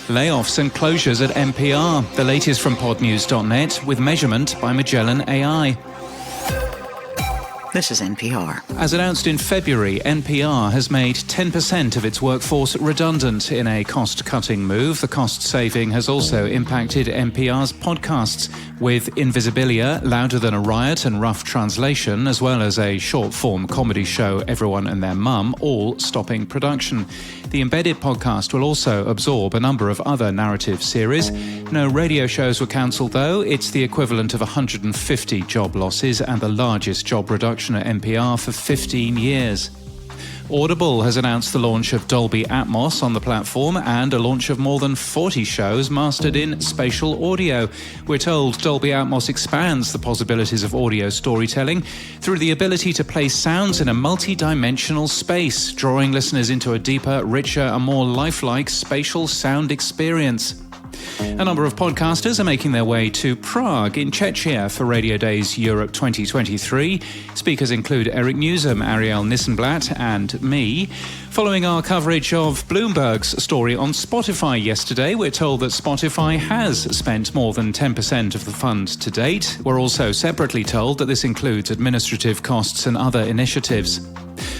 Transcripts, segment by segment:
Layoffs and closures at NPR. The latest from Podnews.net with measurement by Magellan AI. This is NPR. As announced in February, NPR has made 10% of its workforce redundant in a cost-cutting move. The cost saving has also impacted NPR's podcasts, with Invisibilia, Louder Than a Riot and Rough Translation, as well as a short-form comedy show, Everyone and Their Mum, all stopping production. The Embedded podcast will also absorb a number of other narrative series. No radio shows were cancelled, though. It's the equivalent of 150 job losses and the largest job reduction at NPR for 15 years. Audible has announced the launch of Dolby Atmos on the platform and a launch of more than 40 shows mastered in spatial audio. We're told Dolby Atmos expands the possibilities of audio storytelling through the ability to play sounds in a multi-dimensional space, drawing listeners into a deeper, richer and more lifelike spatial sound experience. A number of podcasters are making their way to Prague in Czechia for Radio Days Europe 2023. Speakers include Eric Newsom, Ariel Nissenblatt and me. Following our coverage of Bloomberg's story on Spotify yesterday, we're told that Spotify has spent more than 10% of the fund to date. We're also separately told that this includes administrative costs and other initiatives.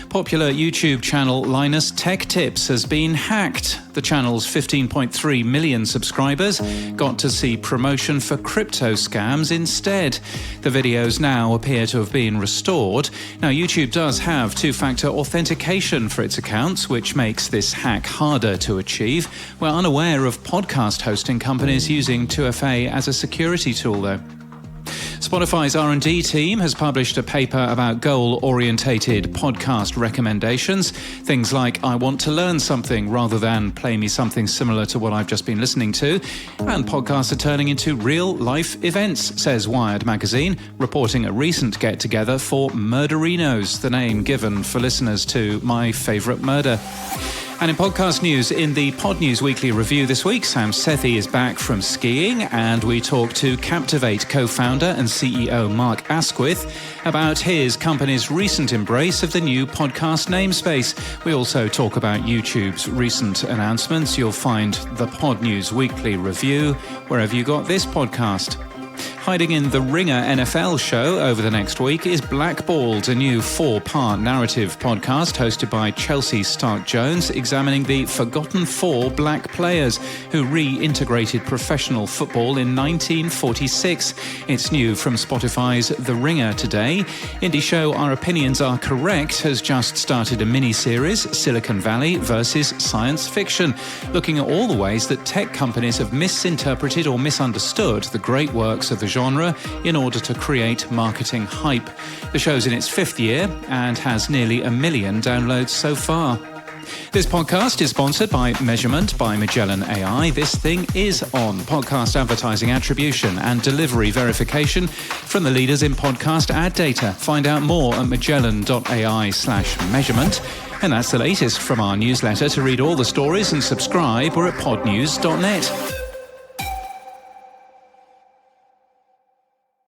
Popular YouTube channel Linus Tech Tips has been hacked. The channel's 15.3 million subscribers got to see promotion for crypto scams instead. The videos now appear to have been restored. Now, YouTube does have two-factor authentication for its accounts, which makes this hack harder to achieve. We're unaware of podcast hosting companies using 2FA as a security tool, though. Spotify's R&D team has published a paper about goal-orientated podcast recommendations. Things like, I want to learn something rather than play me something similar to what I've just been listening to. And podcasts are turning into real-life events, says Wired magazine, reporting a recent get-together for Murderinos, the name given for listeners to My Favourite Murder. And in podcast news, in the Podnews Weekly Review this week, Sam Sethi is back from skiing, and we talk to Captivate co-founder and CEO Mark Asquith about his company's recent embrace of the new podcast namespace. We also talk about YouTube's recent announcements. You'll find the Podnews Weekly Review wherever you got this podcast. Hiding in the Ringer NFL show over the next week is Blackballed, a new 4-part narrative podcast hosted by Chelsea Stark-Jones, examining the forgotten 4 black players who reintegrated professional football in 1946. It's new from Spotify's The Ringer today. Indie show Our Opinions Are Correct has just started a mini-series, Silicon Valley versus Science Fiction, looking at all the ways that tech companies have misinterpreted or misunderstood the great works of the genre in order to create marketing hype. The show's in its 5th year and has nearly 1 million downloads so far. This podcast is sponsored by Measurement by Magellan AI. This thing is on podcast advertising attribution and delivery verification from the leaders in podcast ad data. Find out more at magellan.ai/measurement. And that's the latest from our newsletter. To read all the stories and subscribe, we're at podnews.net.